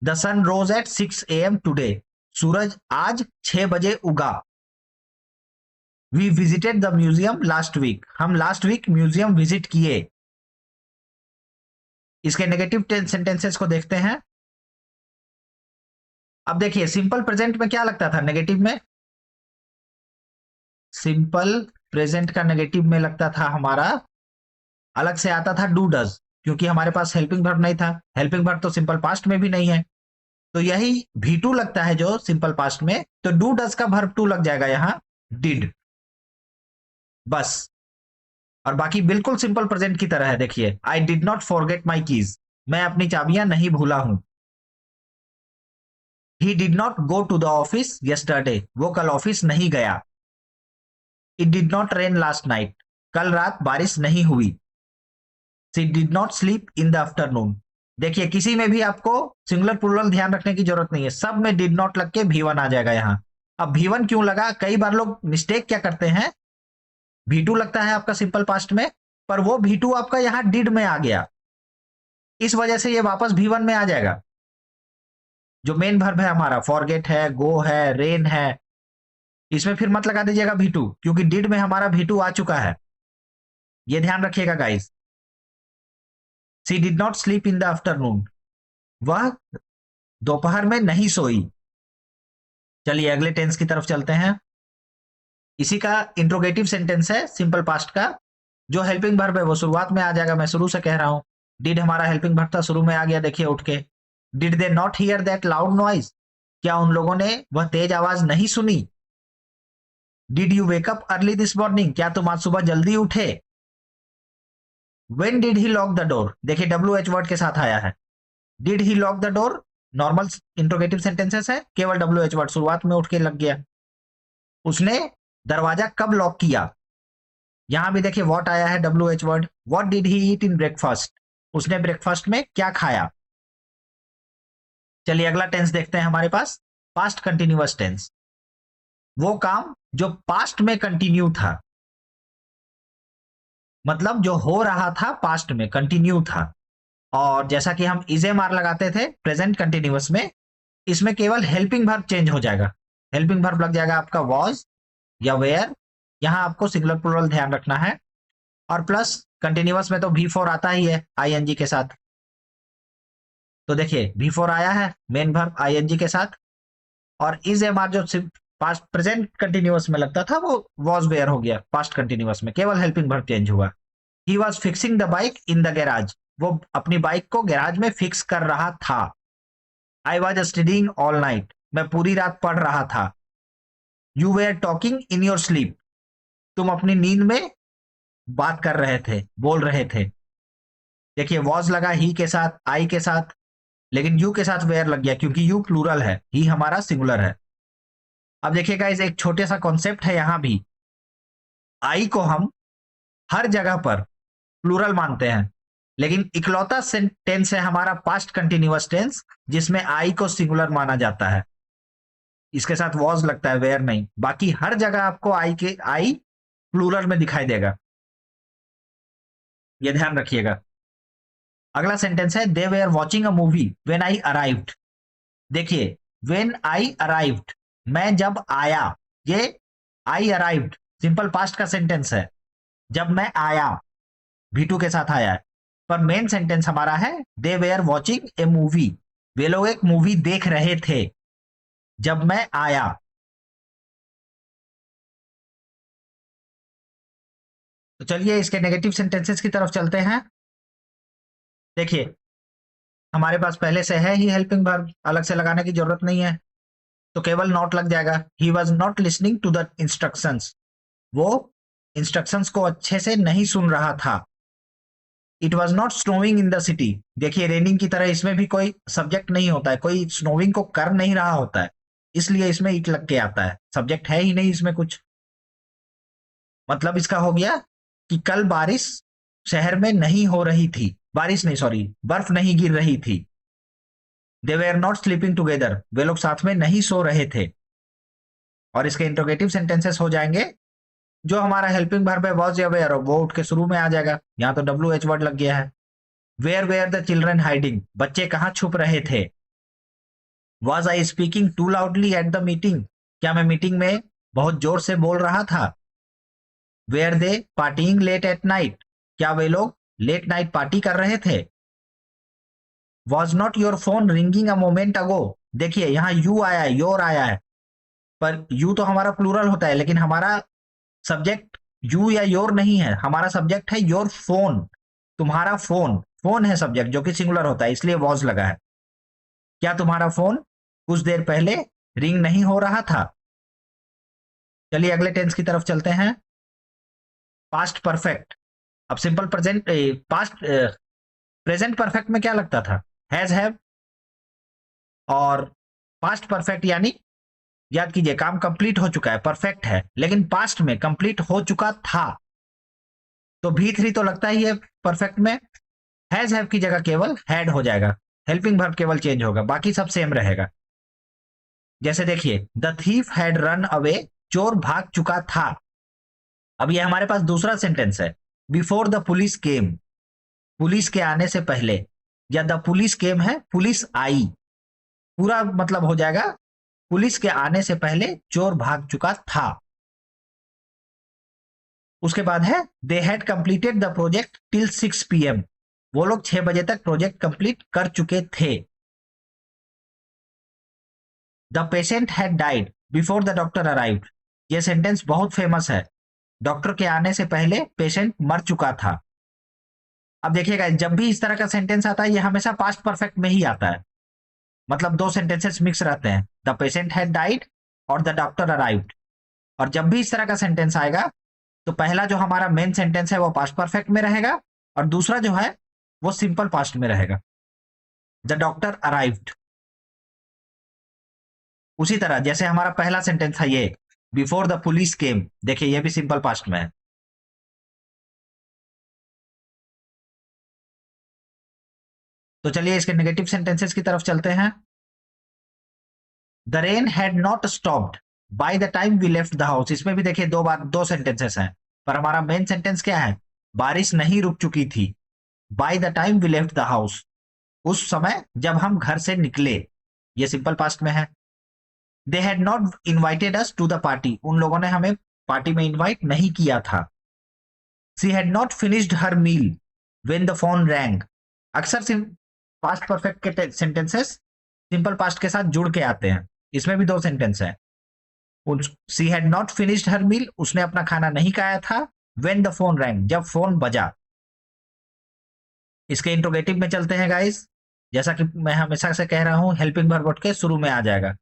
The sun rose at 6 AM today, सूरज आज 6 बजे उगा। We visited the museum last week, हम लास्ट वीक म्यूजियम विजिट किए। इसके नेगेटिव सेंटेंसेस को देखते हैं। अब देखिए सिंपल प्रेजेंट में क्या लगता था नेगेटिव में, सिंपल प्रेजेंट का नेगेटिव में लगता था हमारा, अलग से आता था डू डज, क्योंकि हमारे पास हेल्पिंग वर्ब नहीं था। हेल्पिंग वर्ब तो सिंपल पास्ट में भी नहीं है, तो यही V2 लगता है जो सिंपल पास्ट में, तो डू डज का वर्ब टू लग जाएगा यहां डिड, बस। और बाकी बिल्कुल सिंपल प्रेजेंट की तरह है। देखिए, I did not forget my keys, मैं अपनी चाबियां नहीं भूला हूं। He did not go to the office yesterday, वो कल ऑफिस नहीं गया। It did not rain last night, कल रात बारिश नहीं हुई। She did not sleep in the afternoon. देखिए किसी में भी आपको सिंगुलर प्लूरल ध्यान रखने की जरूरत नहीं है, सब में डिड नॉट लग के V1 आ जाएगा यहां। अब V1 क्यों लगा, कई बार लोग मिस्टेक क्या करते हैं, V2 लगता है आपका सिंपल पास्ट में, पर वो V2 आपका यहां डिड में आ गया, इस वजह से ये वापस V1 में आ जाएगा। जो मेन वर्ब है हमारा, फॉरगेट है, गो है, रेन है, इसमें फिर मत लगा दीजिएगा V2, क्योंकि डिड में हमारा V2 आ चुका है, ये ध्यान रखिएगा guys. She did not sleep in the afternoon, वह दोपहर में नहीं सोई। चलिए अगले टेंस की तरफ चलते हैं। इसी का इंट्रोगेटिव सेंटेंस है सिंपल पास्ट का। जो हेल्पिंग वर्ब है वो शुरुआत में आ जाएगा, मैं शुरू से कह रहा हूं। डिड हमारा हेल्पिंग वर्ब था, शुरू में आ गया, देखिए उठ के। Did they not here that loud noise, क्या उन लोगों ने वह तेज आवाज नहीं सुनी। Did you wake up early this morning, क्या तुम आज सुबह जल्दी उठे। When did he lock the door, देखिए WH वर्ड के साथ आया है। Did he lock the door, normal interrogative sentences है, केवल WH वर्ड शुरुआत में उठ के लग गया। उसने दरवाजा कब लॉक किया, यहां भी देखिए व्हाट आया है WH word. What did he eat in breakfast, उसने ब्रेकफास्ट में क्या खाया। चलिए अगला टेंस देखते हैं हमारे पास, पास्ट कंटिन्यूअस टेंस। वो काम जो पास्ट में कंटिन्यू था, मतलब जो हो रहा था पास्ट में कंटिन्यू था। और जैसा कि हम इज एम आर लगाते थे प्रेजेंट कंटिन्यूअस में, इसमें केवल हेल्पिंग वर्ब चेंज हो जाएगा। हेल्पिंग वर्ब लग जाएगा आपका वॉज या वेयर, यहां आपको सिंगुलर प्लूरल ध्यान रखना है। और प्लस कंटिन्यूअस में तो V4 आता ही है ING के साथ, तो देखिए V4 आया है मेन वर्ब ING के साथ। और इज एम आर जो पास्ट प्रेजेंट कंटिन्यूअस में लगता था वो वॉज वेयर हो गया पास्ट कंटिन्यूअस में, केवल हेल्पिंग वर्ब चेंज हुआ। He was fixing the bike in the garage, वो अपनी बाइक को गैराज में फिक्स कर रहा था। I was studying all night, मैं पूरी रात पढ़ रहा था। You were talking in your sleep, तुम अपनी नींद में बात कर रहे थे, बोल रहे थे। देखिए वॉज लगा ही के साथ, आई के साथ, लेकिन यू के साथ वेयर लग गया क्योंकि यू प्लूरल है, ही हमारा सिंगुलर है। अब देखिएगा इस एक छोटे सा कॉन्सेप्ट है यहां भी, आई को हम हर जगह पर प्लूरल मानते हैं, लेकिन इकलौता टेंस है हमारा पास्ट कंटिन्यूअस टेंस जिसमें आई को सिंगुलर माना जाता है। इसके साथ वॉज लगता है, वेयर नहीं। बाकी हर जगह आपको आई प्लूरल में दिखाई देगा, ये ध्यान रखिएगा। अगला सेंटेंस है they were watching a movie when I arrived. देखिए व्हेन आई अराइव्ड, मैं जब आया, ये आई अराइव्ड सिंपल पास्ट का सेंटेंस है। जब मैं आया, V2 के साथ आया है। पर मेन सेंटेंस हमारा है they were watching A movie, वे लोग एक मूवी देख रहे थे जब मैं आया। तो चलिए इसके नेगेटिव सेंटेंसेस की तरफ चलते हैं। देखिए हमारे पास पहले से है ही हेल्पिंग वर्ब, अलग से लगाने की जरूरत नहीं है, तो केवल नॉट लग जाएगा। He was not listening to the instructions, वो इंस्ट्रक्शंस को अच्छे से नहीं सुन रहा था। It was not snowing in the city, देखिए रेनिंग की तरह इसमें भी कोई सब्जेक्ट नहीं होता है, कोई स्नोइंग को कर नहीं रहा होता है, इसलिए इसमें इट लग के आता है, सब्जेक्ट है ही नहीं इसमें कुछ। मतलब इसका हो गया कि कल बारिश शहर में नहीं हो रही थी, बारिश नहीं सॉरी बर्फ नहीं गिर रही थी। दे वेयर नॉट स्लीपिंग टुगेदर, वे लोग साथ में नहीं सो रहे थे। और इसके इंट्रोगेटिव सेंटेंसेस हो जाएंगे, जो हमारा हेल्पिंग वर्ब है वॉज या वेयर, वो उठ के शुरू में आ जाएगा, यहाँ तो WH वर्ड लग गया है। Where were the children hiding, बच्चे कहाँ छुप रहे थे। Was I speaking too loudly at the meeting, क्या मैं मीटिंग में बहुत जोर से बोल रहा था। Were they partying late at night, क्या वे लोग लेट नाइट पार्टी कर रहे थे। Was not your phone ringing a moment ago, देखिए यहाँ यू आया है, योर आया है, पर यू तो हमारा प्लूरल होता है, लेकिन हमारा सब्जेक्ट यू या योर नहीं है, हमारा सब्जेक्ट है योर फोन, तुम्हारा फोन, फोन है सब्जेक्ट जो कि सिंगुलर होता है, इसलिए वॉज लगा है। क्या तुम्हारा फोन कुछ देर पहले रिंग नहीं हो रहा था। चलिए अगले टेंस की तरफ चलते हैं। पास्ट परफेक्ट, अब simple present past present perfect में क्या लगता था, हैज हैव, और पास्ट परफेक्ट यानी याद कीजिए काम कंप्लीट हो चुका है, परफेक्ट है, लेकिन पास्ट में कंप्लीट हो चुका था, तो V3 तो लगता ही है परफेक्ट में। हैज हैव की जगह केवल हैड हो जाएगा, हेल्पिंग वर्ब केवल चेंज होगा, बाकी सब सेम रहेगा। जैसे देखिए the thief had run away, चोर भाग चुका था। अब ये हमारे पास दूसरा सेंटेंस है, before the police came, police के आने से पहले, या द पुलिस केम है पुलिस आई, पूरा मतलब हो जाएगा पुलिस के आने से पहले चोर भाग चुका था। उसके बाद है they had completed the project till 6 PM, वो लोग 6 बजे तक प्रोजेक्ट कंप्लीट कर चुके थे। The patient had died before the doctor arrived, ये सेंटेंस बहुत फेमस है, डॉक्टर के आने से पहले पेशेंट मर चुका था। अब देखिएगा जब भी इस तरह का सेंटेंस आता है ये हमेशा पास्ट परफेक्ट में ही आता है, मतलब दो सेंटेंसेस मिक्स रहते हैं, द पेशेंट हैड डाइड और द डॉक्टर अराइव्ड। और जब भी इस तरह का सेंटेंस आएगा तो पहला जो हमारा मेन सेंटेंस है वो पास्ट परफेक्ट में रहेगा, और दूसरा जो है वो सिंपल पास्ट में रहेगा, द डॉक्टर अराइव्ड। उसी तरह जैसे हमारा पहला सेंटेंस था ये बिफोर द पुलिस केम, देखिए ये भी सिंपल पास्ट में है। तो चलिए इसके नेगेटिव सेंटेंसेस की तरफ चलते हैं। The rain had not stopped by the time we left the house, इसमें भी देखिए दो सेंटेंसेस हैं, पर हमारा मेन सेंटेंस क्या है, बारिश नहीं रुक चुकी थी, by the time we left the house, उस समय जब हम घर से निकले, ये सिंपल पास्ट में है। They had not invited us to the party, उन लोगों ने हमें पार्टी में इनवाइट नहीं किया था। She had not finished her meal when the phone rang, अक्सर पास्ट परफेक्ट के सेंटेंसेस सिंपल पास्ट के साथ जुड़ के आते हैं, इसमें भी दो सेंटेंस है। She had not finished her meal, उसने अपना खाना नहीं खाया था, व्हेन द फोन रैंग, जब फोन बजा। इसके इंट्रोगेटिव में चलते हैं गाइस, जैसा कि मैं हमेशा से कह रहा हूं हेल्पिंग वर्ब के शुरू में आ जाएगा।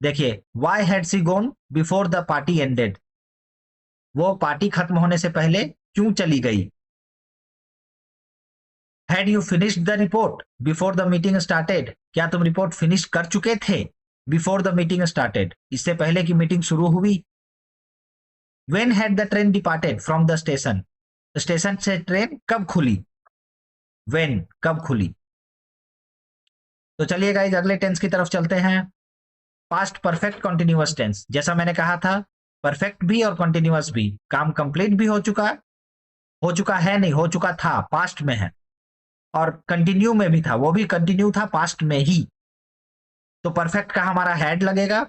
देखिए why had she gone before the party ended, वो पार्टी खत्म होने से पहले क्यों चली गई। Had you finished the report before the meeting started, क्या तुम रिपोर्ट फिनिश कर चुके थे बिफोर द मीटिंग स्टार्टेड, इससे पहले की मीटिंग शुरू हुई। When had the train departed from the station, station से ट्रेन कब खुली, व्हेन कब खुली। तो चलिए गाइस अगले टेंस की तरफ चलते हैं। पास्ट परफेक्ट कंटिन्यूअस टेंस, जैसा मैंने कहा था परफेक्ट भी और कंटिन्यूअस भी, काम कंप्लीट भी हो चुका है नहीं, हो चुका था पास्ट में है, और कंटिन्यू में भी था, वो भी कंटिन्यू था पास्ट में ही, तो परफेक्ट का हमारा हैड लगेगा,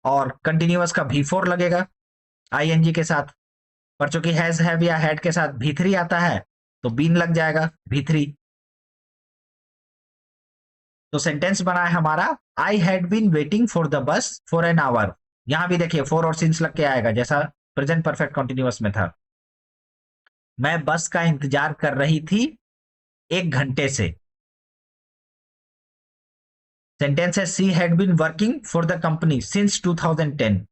और कंटिन्यूअस का V4 लगेगा आईएनजी के साथ, पर चूंकि हैज हैव या हैड के साथ V3 आता है तो बीन लग जाएगा V3। तो सेंटेंस बना है हमारा, I had been waiting for the bus for an hour. यहां भी देखिए फोर और सिंस लग के आएगा जैसा प्रेजेंट परफेक्ट कंटिन्यूअस में था। मैं बस का इंतजार कर रही थी 1 घंटे से। सेंटेंस है she had been working for the company since 2010।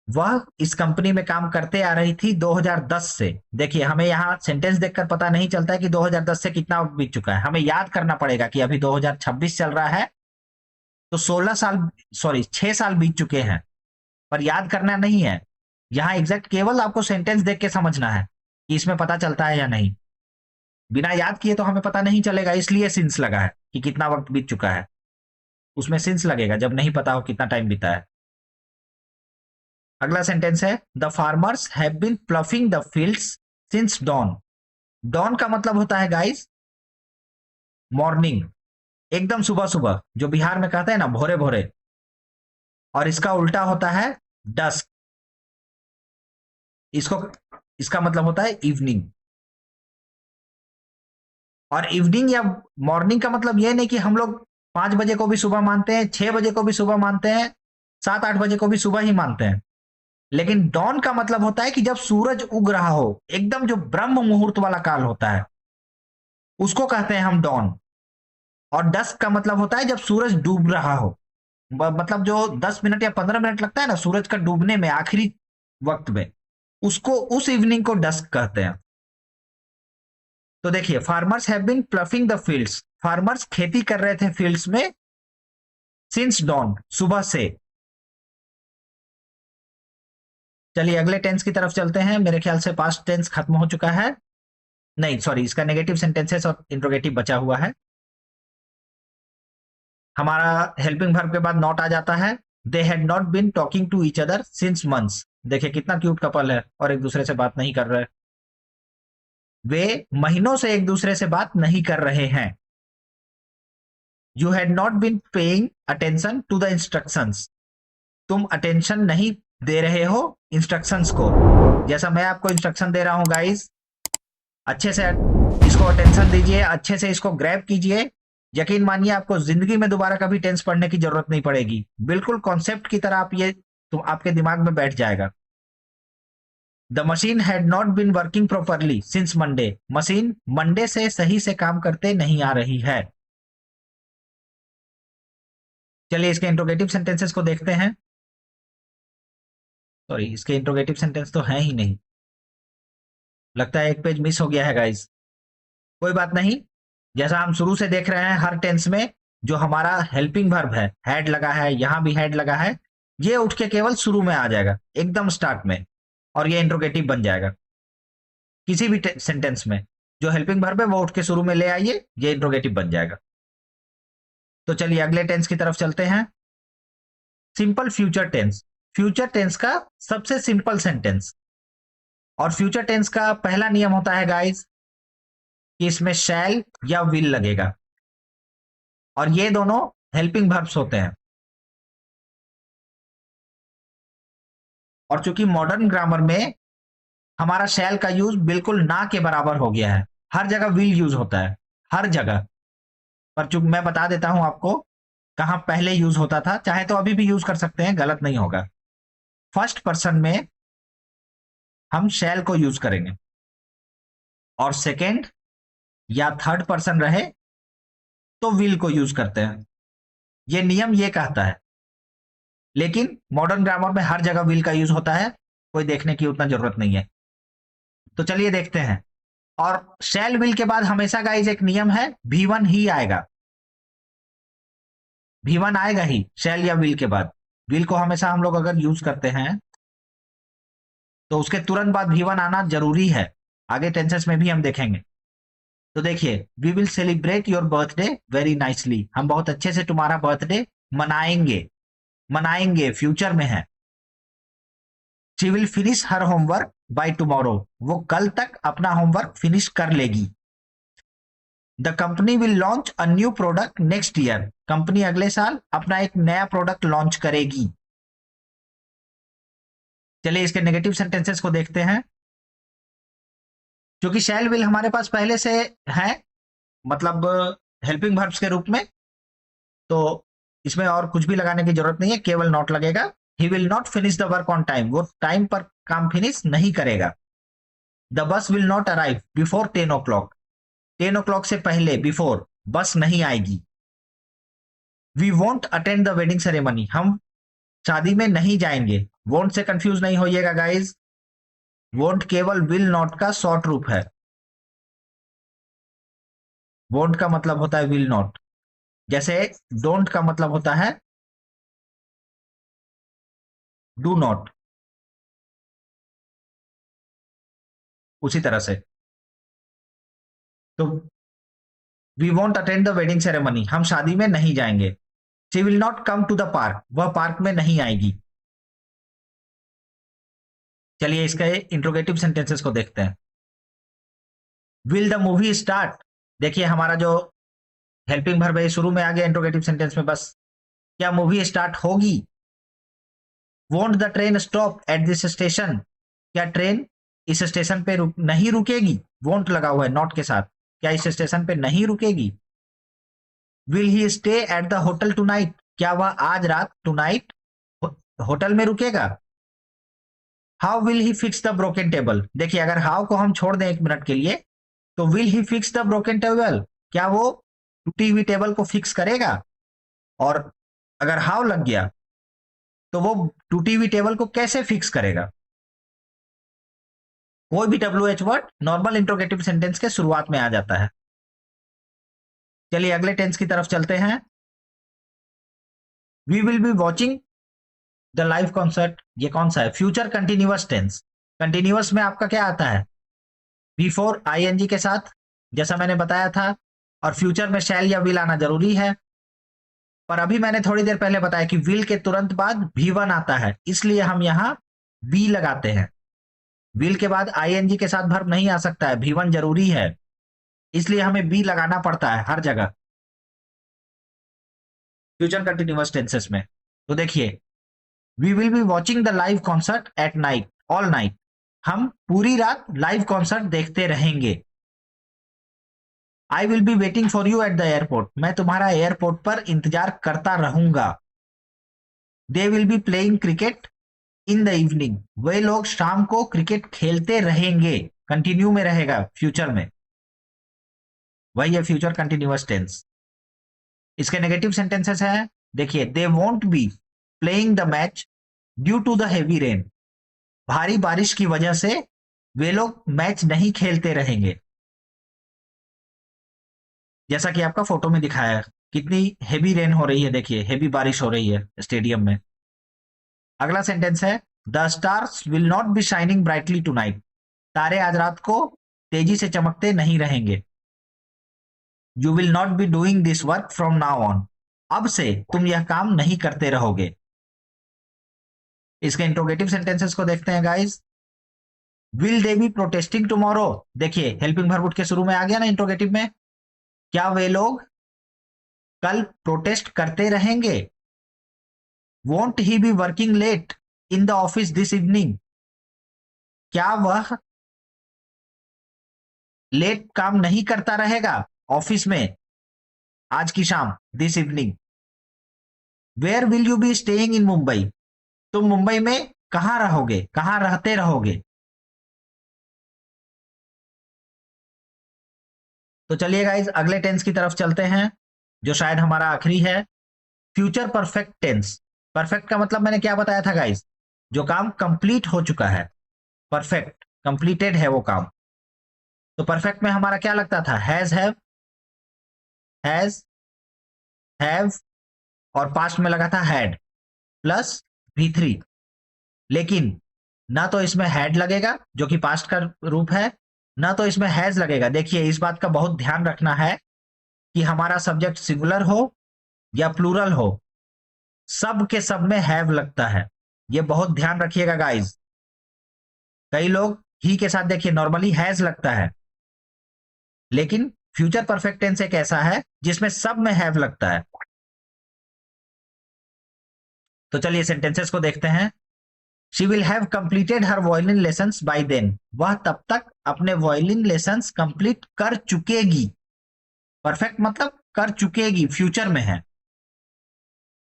वह इस कंपनी में काम करते आ रही थी 2010 से। देखिए हमें यहाँ सेंटेंस देखकर पता नहीं चलता है कि 2010 से कितना वक्त बीत चुका है, हमें याद करना पड़ेगा कि अभी 2026 चल रहा है, तो 16 साल, सॉरी 6 साल बीत चुके हैं। पर याद करना नहीं है, यहाँ एग्जैक्ट केवल आपको सेंटेंस देख के समझना है कि इसमें पता चलता है या नहीं। बिना याद किए तो हमें पता नहीं चलेगा, इसलिए सिंस लगा है कि कितना वक्त बीत चुका है। उसमें सिंस लगेगा जब नहीं पता हो कितना टाइम बीता है। अगला सेंटेंस है the farmers have been ploughing the fields since dawn. Dawn का मतलब होता है गाइस मॉर्निंग, एकदम सुबह सुबह, जो बिहार में कहते हैं ना भोरे भोरे, और इसका उल्टा होता है डस्क। इसको इसका मतलब होता है इवनिंग। और इवनिंग या मॉर्निंग का मतलब यह नहीं कि हम लोग 5 बजे को भी सुबह मानते हैं, 6 बजे को भी सुबह मानते हैं, 7-8 बजे को भी सुबह ही मानते हैं। लेकिन डॉन का मतलब होता है कि जब सूरज उग रहा हो, एकदम जो ब्रह्म मुहूर्त वाला काल होता है उसको कहते हैं हम डॉन। और डस्क का मतलब होता है जब सूरज डूब रहा हो, मतलब जो 10 मिनट या 15 मिनट लगता है ना सूरज का डूबने में, आखिरी वक्त में, उसको, उस इवनिंग को डस्क कहते हैं। तो देखिए farmers have been ploughing the fields, farmers खेती कर रहे थे फील्ड्स में सिंस डॉन, सुबह से। चलिए अगले टेंस की तरफ चलते हैं। मेरे ख्याल से पास्ट टेंस खत्म हो चुका है, नहीं सॉरी, इसका नेगेटिव सेंटेंसेस और इंट्रोगेटिव बचा हुआ है। हमारा हेल्पिंग वर्ब के बाद नॉट आ जाता है। They had not been talking to each other since months. देखिए कितना क्यूट कपल है और एक दूसरे से बात नहीं कर रहे। वे महीनों से एक दूसरे से बात नहीं कर रहे हैं। You had not been paying attention to the instructions. तुम अटेंशन नहीं दे रहे हो इंस्ट्रक्शंस को। जैसा मैं आपको इंस्ट्रक्शन दे रहा हूं गाइस, अच्छे से इसको अटेंशन दीजिए, अच्छे से इसको ग्रैब कीजिए। यकीन मानिए आपको जिंदगी में दोबारा कभी टेंस पढ़ने की जरूरत नहीं पड़ेगी। बिल्कुल कॉन्सेप्ट की तरह आप ये तो आपके दिमाग में बैठ जाएगा। The machine had not been working properly since Monday. Machine Monday से सही से काम करते नहीं आ रही है। चलिए इसके इंट्रोगेटिव सेंटेंसेस को देखते हैं। सॉरी, इसके इंट्रोगेटिव सेंटेंस तो है ही नहीं, लगता है एक पेज मिस हो गया है गाइस। कोई बात नहीं, जैसा हम शुरू से देख रहे हैं हर टेंस में जो हमारा हेल्पिंग वर्ब है, हैड लगा है, यहां भी हैड लगा है, ये उठ के केवल शुरू में आ जाएगा एकदम स्टार्ट में, और ये इंट्रोगेटिव बन जाएगा। किसी भी सेंटेंस में जो हेल्पिंग वर्ब है वो उठ के शुरू में ले आइए, ये इंट्रोगेटिव बन जाएगा। तो चलिए अगले टेंस की तरफ चलते हैं। Simple future tense, future tense का सबसे सिंपल सेंटेंस। और फ्यूचर टेंस का पहला नियम होता है गाइस कि इसमें शैल या विल लगेगा, और ये दोनों हेल्पिंग वर्ब्स होते हैं। और चूंकि मॉडर्न ग्रामर में हमारा शैल का यूज बिल्कुल ना के बराबर हो गया है, हर जगह विल यूज होता है, हर जगह। पर चूंकि मैं बता देता हूं आपको कहां पहले यूज होता था, चाहे तो अभी भी यूज कर सकते हैं, गलत नहीं होगा। फर्स्ट पर्सन में हम शैल को यूज करेंगे, और सेकेंड या थर्ड पर्सन रहे तो विल को यूज करते हैं। ये नियम ये कहता है, लेकिन मॉडर्न ग्रामर में हर जगह विल का यूज होता है, कोई देखने की उतना जरूरत नहीं है। तो चलिए देखते हैं। और शैल विल के बाद हमेशा गाइस एक नियम है, V1 ही आएगा, V1 आएगा ही शैल या विल के बाद। विल को हमेशा हम लोग अगर यूज करते हैं तो उसके तुरंत बाद V1 आना जरूरी है, आगे टेंसेस में भी हम देखेंगे। तो देखिए, we will celebrate your birthday very nicely. हम बहुत अच्छे से तुम्हारा बर्थडे मनाएंगे, मनाएंगे फ्यूचर में है। She will finish her homework by tomorrow. वो कल तक अपना होमवर्क फिनिश कर लेगी। The company will launch a new product next year. Company अगले साल अपना एक नया प्रोडक्ट लॉन्च करेगी। चलिए इसके नेगेटिव सेंटेंसेस को देखते हैं। क्योंकि शैल विल हमारे पास पहले से है, मतलब हेल्पिंग वर्ब्स के रूप में, तो इसमें और कुछ भी लगाने की जरूरत नहीं है, केवल नॉट लगेगा। He will not finish the work on time, वो टाइम पर काम फिनिश नहीं करेगा। The bus will not arrive before 10 o'clock, 10 o'clock से पहले, बिफोर, बस नहीं आएगी। We won't attend the wedding ceremony, हम शादी में नहीं जाएंगे। वोंट से कंफ्यूज नहीं होइएगा गाइज, वोंट केवल विल नॉट का शॉर्ट रूप है। वोंट का मतलब होता है विल नॉट, जैसे डोंट का मतलब होता है डू नॉट, उसी तरह से। तो we won't attend the wedding ceremony, हम शादी में नहीं जाएंगे। She will not come to the park, वह पार्क में नहीं आएगी। चलिए इसके इंट्रोगेटिव सेंटेंसेस को देखते हैं। विल द मूवी स्टार्ट, देखिए हमारा जो हेल्पिंग वर्ब है शुरू में आ गया इंट्रोगेटिव सेंटेंस में, बस क्या मूवी स्टार्ट होगी। Won't the train stop at this station, क्या ट्रेन इस स्टेशन पे नहीं रुकेगी। वोंट लगा हुआ है नॉट के साथ, क्या इस स्टेशन पे नहीं रुकेगी। Will he stay at the hotel tonight, क्या वह आज रात टू नाइट होटल में रुकेगा। How will he fix the broken table, देखिए अगर हाउ को हम छोड़ दें 1 मिनट के लिए, तो will he fix the broken table, क्या वो टूटी हुई टेबल को फिक्स करेगा। और अगर हाउ लग गया तो वो टूटी हुई टेबल को कैसे फिक्स करेगा। कोई भी WH word normal interrogative sentence के शुरुआत में आ जाता है। चलिए अगले टेंस की तरफ चलते हैं। We will be watching the live concert, ये कौन सा है, फ्यूचर कंटिन्यूअस टेंस। कंटिन्यूअस में आपका क्या आता है, बिफोर ING के साथ, जैसा मैंने बताया था। और फ्यूचर में शैल या विल आना जरूरी है, पर अभी मैंने थोड़ी देर पहले बताया कि विल के तुरंत बाद V1 आता है, इसलिए हम यहां बी लगाते हैं। विल के बाद ING के साथ वर्ब नहीं आ सकता है, V1 जरूरी है, इसलिए हमें बी लगाना पड़ता है हर जगह फ्यूचर कंटिन्यूअस टेंसेस में। तो देखिए, we will be watching the live concert at night, all night, हम पूरी रात लाइव कॉन्सर्ट देखते रहेंगे। I will be waiting for you at the airport, मैं तुम्हारा एयरपोर्ट पर इंतजार करता रहूंगा। They will be playing cricket in the evening, वे लोग शाम को क्रिकेट खेलते रहेंगे, कंटिन्यू में रहेगा फ्यूचर में, वही है फ्यूचर कंटिन्यूअस टेंस। इसके नेगेटिव सेंटेंसेस हैं, देखिए they won't be playing the match due to the heavy rain, भारी बारिश की वजह से वे लोग मैच नहीं खेलते रहेंगे। जैसा कि आपका फोटो में दिखाया है, कितनी हेवी रेन हो रही है, देखिए हेवी बारिश हो रही है स्टेडियम में। अगला सेंटेंस है, the stars will not be shining brightly tonight, तारे आज रात को तेजी से चमकते नहीं रहेंगे। You will not be doing this work from now on, अब से तुम यह काम नहीं करते रहोगे। इसके इंट्रोगेटिव सेंटेंसेस को देखते हैं guys. Will they B protesting tomorrow, देखिए हेल्पिंग वर्ब के शुरू में आ गया ना इंट्रोगेटिव में, क्या वे लोग कल प्रोटेस्ट करते रहेंगे। Won't he be working late in the office this evening, क्या वह लेट काम नहीं करता रहेगा ऑफिस में आज की शाम, this evening. Where will you be staying in Mumbai, तुम मुंबई में कहां रहोगे, कहां रहते रहोगे। तो चलिए गाइज अगले टेंस की तरफ चलते हैं, जो शायद हमारा आखिरी है, फ्यूचर परफेक्ट टेंस। परफेक्ट का मतलब मैंने क्या बताया था गाइज, जो काम कंप्लीट हो चुका है, परफेक्ट कंप्लीटेड है वो काम। तो परफेक्ट में हमारा क्या लगता था, हैज, हैव और पास्ट में लगा था हैड प्लस V3। लेकिन ना तो इसमें हैड लगेगा जो कि पास्ट का रूप है, ना तो इसमें हैज लगेगा। देखिए इस बात का बहुत ध्यान रखना है कि हमारा सब्जेक्ट सिंगुलर हो या प्लूरल हो, सब के सब में हैव लगता है, ये बहुत ध्यान रखिएगा गाइज। कई लोग ही के साथ देखिए नॉर्मली हैज लगता है, लेकिन फ्यूचर परफेक्ट टेंस एक ऐसा है जिसमें सब में हैव लगता है। तो चलिए सेंटेंसेस को देखते हैं। She will have completed her violin lessons by then, वह तब तक अपने वायलिन लेसन्स कंप्लीट कर चुकेगी। परफेक्ट मतलब कर चुकेगी, फ्यूचर में है।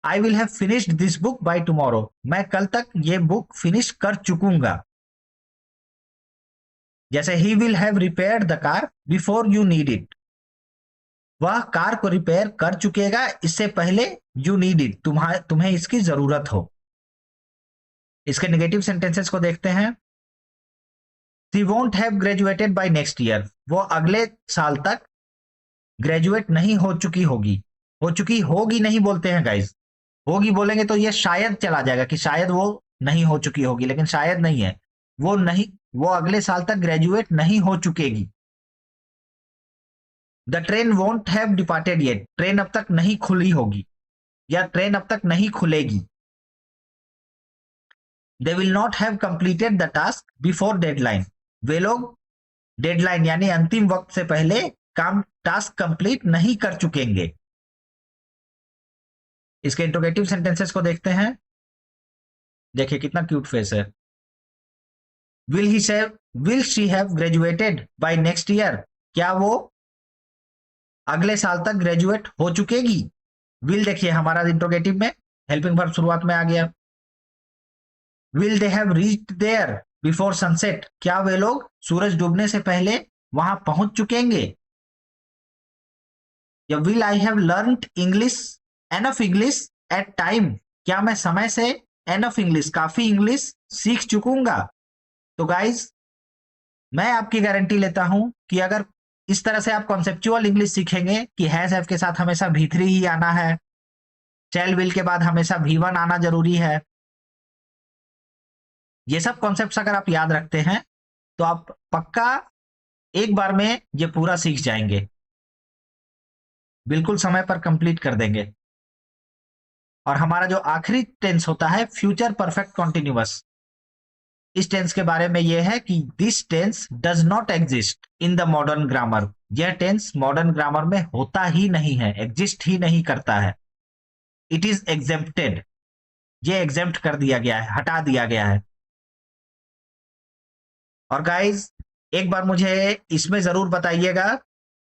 I will have finished this book by tomorrow, मैं कल तक ये बुक फिनिश कर चुकूंगा। जैसे he will have repaired the car before you need it, वह कार को रिपेयर कर चुकेगा इससे पहले यू नीड इट, तुम्हें इसकी जरूरत हो। इसके नेगेटिव सेंटेंसेस को देखते हैं। She won't have graduated by next year, वो अगले साल तक ग्रेजुएट नहीं हो चुकी होगी। हो चुकी होगी नहीं बोलते हैं गाइज, होगी बोलेंगे तो ये शायद चला जाएगा कि शायद वो नहीं हो चुकी होगी, लेकिन शायद नहीं है, वो अगले साल तक ग्रेजुएट नहीं हो चुकेगी। The train won't have departed yet, train अब तक नहीं खुली होगी या ट्रेन अब तक नहीं खुलेगी। They will not have completed the task before deadline, वे लोग डेडलाइन यानी अंतिम वक्त से पहले टास्क कंप्लीट नहीं कर चुकेंगे। इसके इंट्रोगेटिव सेंटेंसेस को देखते हैं। देखिए कितना क्यूट फेस है। Will she have graduated by next year, क्या वो अगले साल तक ग्रेजुएट हो चुकेगी। विल देखिए हमारा इंट्रोगेटिव में हेल्पिंग वर्ब शुरुआत में आ गया। Will they have reached there before sunset, क्या वे लोग सूरज डूबने से पहले वहां पहुंच चुकेंगे। या will I have learned enough English at time, क्या मैं समय से एनफ इंग्लिश काफी इंग्लिश सीख चुकूंगा। तो गाइज मैं आपकी गारंटी लेता हूं कि अगर इस तरह से आप कॉन्सेप्चुअल इंग्लिश सीखेंगे कि हैज हैव के साथ हमेशा V3 ही आना है, शैल विल के बाद हमेशा V1 आना जरूरी है, ये सब कॉन्सेप्ट्स अगर आप याद रखते हैं तो आप पक्का एक बार में ये पूरा सीख जाएंगे, बिल्कुल समय पर कंप्लीट कर देंगे। और हमारा जो आखिरी टेंस होता है फ्यूचर परफेक्ट कॉन्टिन्यूअस, इस टेंस के बारे में यह है कि this tense does not exist in the modern grammar, यह टेंस मॉडर्न ग्रामर में होता ही नहीं है, एग्जिस्ट ही नहीं करता है। इट इज एग्जेम्प्टेड, ये एग्जेम्प्ट कर दिया गया है, हटा दिया गया है। और गाइज एक बार मुझे इसमें जरूर बताइएगा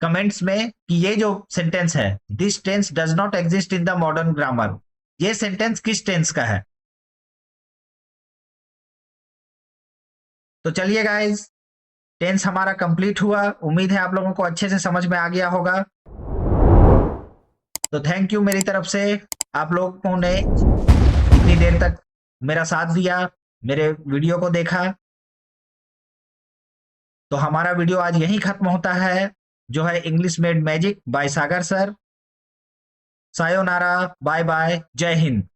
कमेंट्स में कि ये जो सेंटेंस है this tense does not exist in the modern grammar, ये सेंटेंस किस टेंस का है। तो चलिए गाइज टेंस हमारा कंप्लीट हुआ, उम्मीद है आप लोगों को अच्छे से समझ में आ गया होगा। तो थैंक यू मेरी तरफ से, आप लोगों ने इतनी देर तक मेरा साथ दिया, मेरे वीडियो को देखा। तो हमारा वीडियो आज यहीं खत्म होता है, जो है इंग्लिश मेड मैजिक बाय सागर सर। सायोनारा, बाय बाय, जय हिंद।